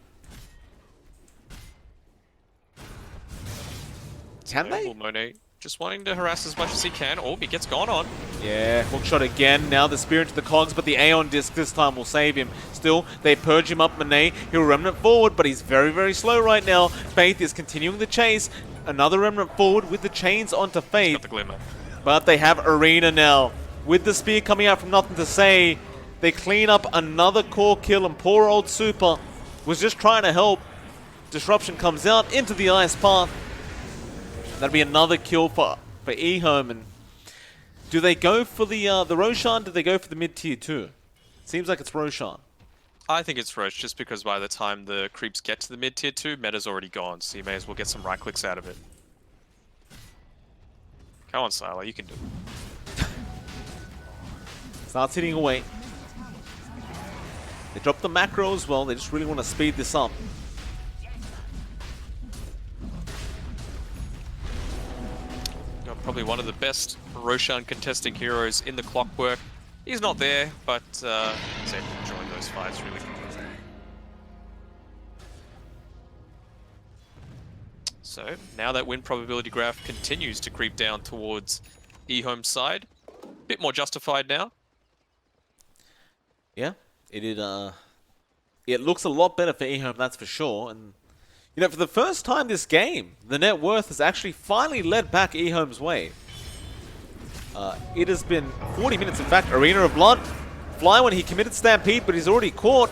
Can they? Monet just wanting to harass as much as he can. Oh, he gets gone on. Yeah, hookshot again. Now the spear into the cogs, but the Aeon disc this time will save him. Still, they purge him up. Monet, he'll remnant forward, but he's very, very slow right now. Faith is continuing the chase. Another remnant forward with the chains onto Faith. Got the glimmer. But they have Arena now. With the spear coming out from nothing to say, they clean up another core kill, and poor old Super was just trying to help. Disruption comes out into the ice path. That'll be another kill for EHOME. And do they go for the Roshan? Do they go for the mid-tier 2? Seems like it's Roshan. I think it's Roche, just because by the time the creeps get to the mid-tier 2, meta's already gone, so you may as well get some right clicks out of it. Come on, Sylar, you can do it. Starts hitting away. They drop the macro as well. They just really want to speed this up. Probably one of the best Roshan contesting heroes in the Clockwork. He's not there, but he's able to join those fights really quickly. So now that win probability graph continues to creep down towards EHOME's side. A bit more justified now. Yeah, it looks a lot better for EHOME, that's for sure. And you know, for the first time this game, the net worth has actually finally led back EHOME's way. It has been 40 minutes, in fact. Arena of Blood. Flywind, he committed Stampede, but he's already caught.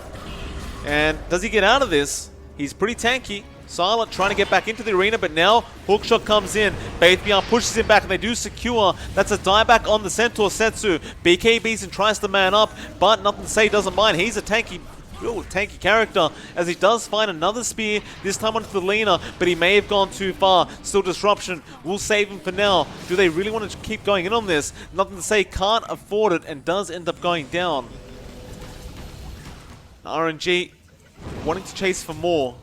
And does he get out of this? He's pretty tanky. Silent trying to get back into the arena, but now hookshot comes in. Faithbeyond pushes him back, and they do secure. That's a dieback on the Centaur Setsu. BKBs and tries to man up, but nothing to say, doesn't mind. He's a real tanky character, as he does find another spear, this time onto the Lina, but he may have gone too far. Still disruption, will save him for now. Do they really want to keep going in on this? Nothing to say, can't afford it, and does end up going down. RNG wanting to chase for more.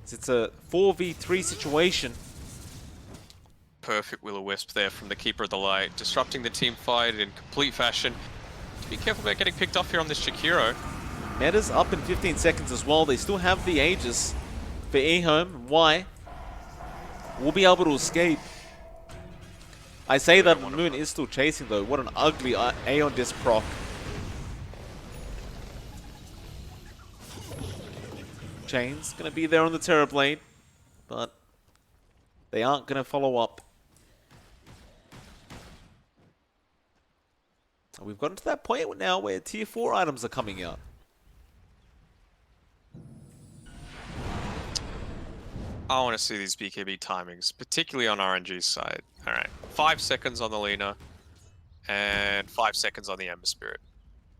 It's a 4v3 situation. Perfect Will-O-Wisp there from the Keeper of the Light, disrupting the team fight in complete fashion. Be careful about getting picked off here on this Jakiro. Meta's up in 15 seconds as well. They still have the Aegis for EHOME. Why? We'll be able to escape. I say that Moon is still chasing though. What an ugly Aeon Disc proc. Chain's going to be there on the Terrorblade, but they aren't going to follow up. We've gotten to that point now where tier 4 items are coming out. I want to see these BKB timings, particularly on RNG's side. Alright, 5 seconds on the Lina, and 5 seconds on the Ember Spirit.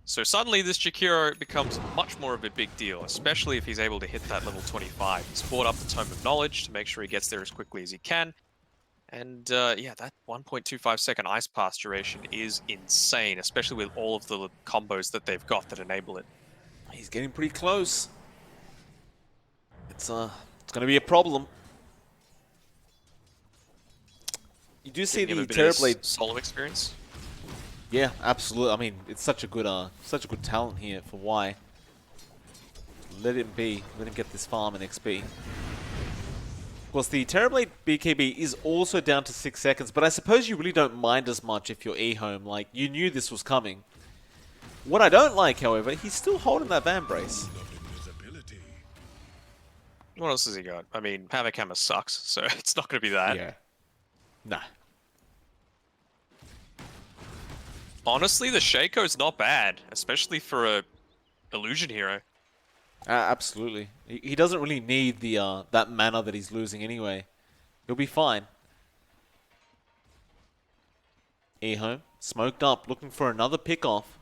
So suddenly this Jakiro becomes much more of a big deal, especially if he's able to hit that level 25. He's brought up the Tome of Knowledge to make sure he gets there as quickly as he can. And yeah, that 1.25 second ice pass duration is insane, especially with all of the combos that they've got that enable it. He's getting pretty close. It's going to be a problem. You do see Giving him the a bit of Terrorblade. solo experience. Yeah, absolutely. I mean, it's such a good talent here for Y. Let him be. Let him get this farm and XP. Of course, the Terrorblade BKB is also down to 6 seconds, but I suppose you really don't mind as much if you're EHOME. Like, you knew this was coming. What I don't like, however, he's still holding that Van Brace. What else has he got? I mean, Havoc Hammer sucks, so it's not going to be that. Yeah. Nah. Honestly, the Shaco's not bad, especially for a illusion hero. Absolutely. He doesn't really need the that mana that he's losing anyway. He'll be fine. EHOME, smoked up, looking for another pick-off.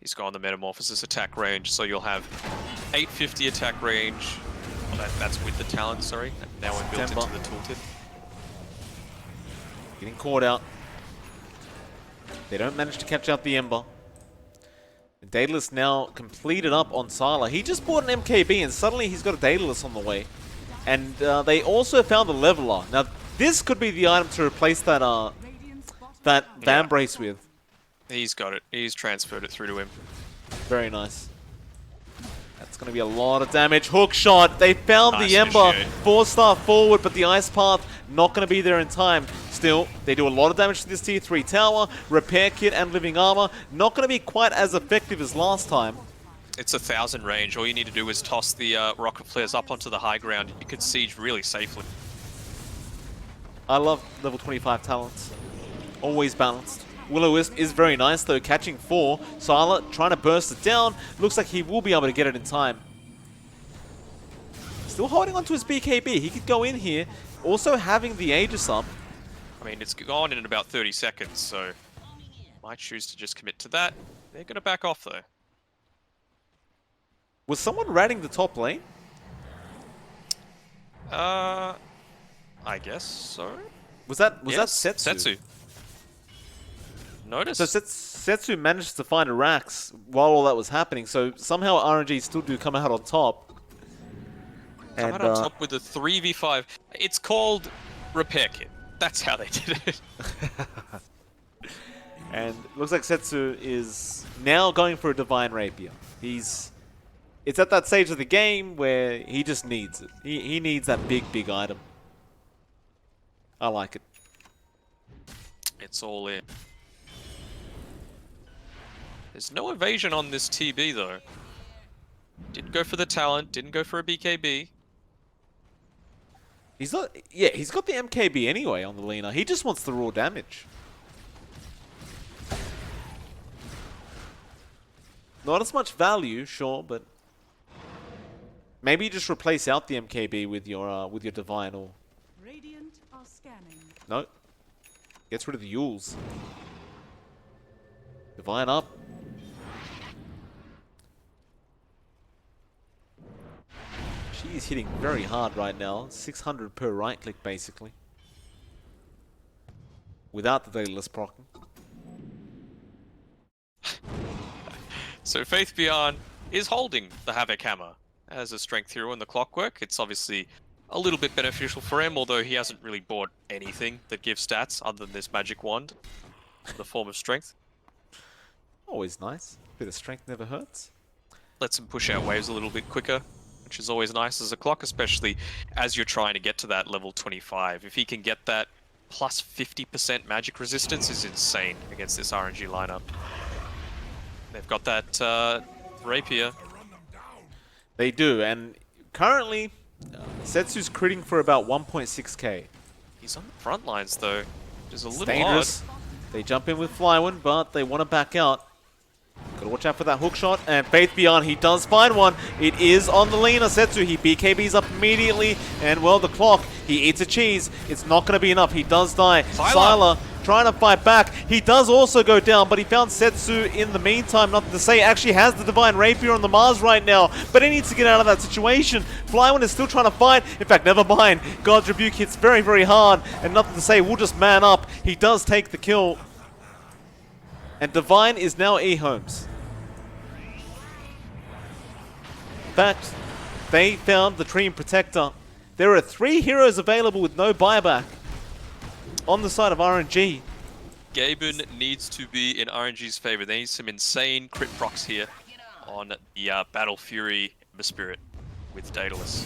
He's got the Metamorphosis attack range, so you'll have 850 attack range. Well, that's with the talent, sorry. Now we're built into the tooltip. Getting caught out. They don't manage to catch out the Ember. Daedalus now completed up on Sylar. He just bought an MKB and suddenly he's got a Daedalus on the way. And they also found the Leveler. Now this could be the item to replace that Van Brace with. He's got it. He's transferred it through to him. Very nice. That's going to be a lot of damage. Hook shot. They found Nice the Ember. initiate. 4-star forward, but the Ice Path not going to be there in time. Still, they do a lot of damage to this tier 3 tower. Repair kit and living armor. Not going to be quite as effective as last time. It's 1,000 range. All you need to do is toss the rocket flares up onto the high ground. You can siege really safely. I love level 25 talents. Always balanced. Will-O-Wisp is very nice though, catching 4. Sylar trying to burst it down. Looks like he will be able to get it in time. Still holding on to his BKB. He could go in here. Also having the Aegis up. I mean, it's gone in about 30 seconds, so might choose to just commit to that. They're going to back off though. Was someone ratting the top lane? I guess so. Was that Yes, Setsu? Setsu. Notice. So Setsu managed to find a Rax while all that was happening, so somehow RNG still do come out on top. Come out on top with a 3v5. It's called Repair Kit. That's how they did it. And looks like Setsu is now going for a Divine Rapier. It's at that stage of the game where he just needs it. He needs that big item. I like it. It's all in. There's no evasion on this TB though. Didn't go for the talent, didn't go for a BKB. He's got the MKB anyway on the Lina. He just wants the raw damage. Not as much value, sure, but maybe you just replace out the MKB with your Divine or Radiant are scanning. no. Gets rid of the Yules. Divine up. She is hitting very hard right now. 600 per right click, basically. Without the Daedalus proccing. So Faith Beyond is holding the Havoc Hammer as a strength hero in the Clockwork. It's obviously a little bit beneficial for him, although he hasn't really bought anything that gives stats other than this magic wand in the form of strength. Always nice. Bit of strength never hurts. Lets him push out waves a little bit quicker, which is always nice as a clock, especially as you're trying to get to that level 25. If he can get that plus 50% magic resistance is insane against this RNG lineup. They've got that rapier. They do, and currently, Setsu's critting for about 1.6k. He's on the front lines though, which is a It's little dangerous. They jump in with Flywind, but they want to back out. Gotta watch out for that hook shot, and Faith Beyond, he does find one. It is on the Lina. Setsu, he BKBs up immediately, and well, the clock, he eats a cheese. It's not gonna be enough. He does die. Sylar. Sylar trying to fight back. He does also go down, but he found Setsu in the meantime. Nothing to say. Actually has the Divine Rapier on the Mars right now, but he needs to get out of that situation. Flyone is still trying to fight. In fact, never mind. God's Rebuke hits very, very hard, and nothing to say. We'll just man up. He does take the kill. And Divine is now EHOME's. In fact, they found the Treant Protector. There are 3 heroes available with no buyback on the side of RNG. Gaben needs to be in RNG's favor. They need some insane crit procs here on the Battle Fury Ember Spirit with Daedalus.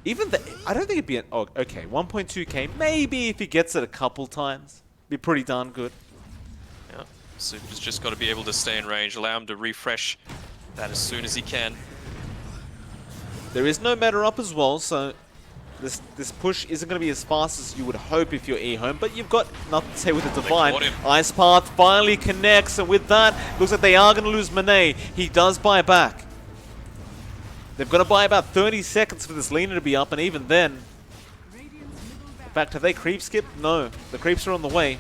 Even the, I don't think it'd be an, oh, okay, 1.2k, maybe if he gets it a couple times, be pretty darn good. Yeah, Super's just got to be able to stay in range, allow him to refresh that as soon as he can. There is no meta up as well, so this push isn't going to be as fast as you would hope if you're EHOME, but you've got nothing to say with the Divine. Ice Path finally connects, and with that, looks like they are going to lose Monet. He does buy back. They've got to buy about 30 seconds for this Lina to be up, and even then... In fact, have they creep skipped? No. The creeps are on the way.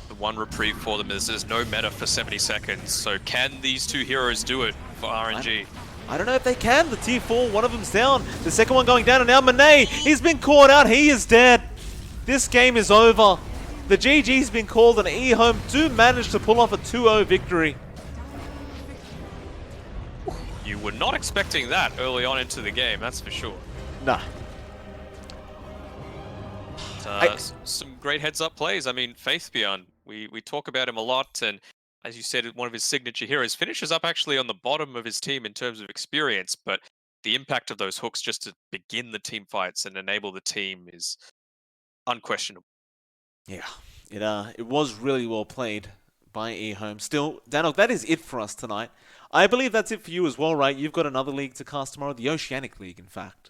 The one reprieve for them is there's no meta for 70 seconds, so can these 2 heroes do it for RNG? I don't know if they can. The tier 4, one of them's down. The second one going down, and now Monet, he's been caught out. He is dead. This game is over. The GG's been called, and EHOME do manage to pull off a 2-0 victory. You were not expecting that early on into the game, that's for sure. Nah. Some great heads-up plays. I mean, Faithbeyond, we talk about him a lot, and as you said, one of his signature heroes finishes up actually on the bottom of his team in terms of experience, but the impact of those hooks just to begin the team fights and enable the team is unquestionable. Yeah, it was really well played by EHOME. Still, Danog, that is it for us tonight. I believe that's it for you as well, right? You've got another league to cast tomorrow, the Oceanic League, in fact.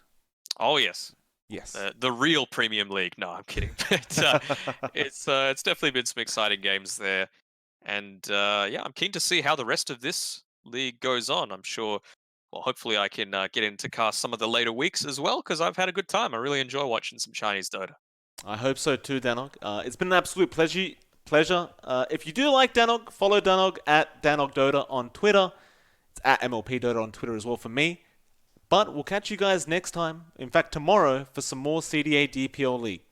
Oh, yes. Yes. The real premium league. No, I'm kidding. But, it's definitely been some exciting games there. And yeah, I'm keen to see how the rest of this league goes on. I'm sure, well, hopefully I can get into cast some of the later weeks as well, because I've had a good time. I really enjoy watching some Chinese Dota. I hope so too, Danog. It's been an absolute pleasure. If you do like Danog, follow Danog at DanogDota on Twitter. It's at MLP Dota on Twitter as well for me. But we'll catch you guys next time, in fact tomorrow, for some more CDA DPL League.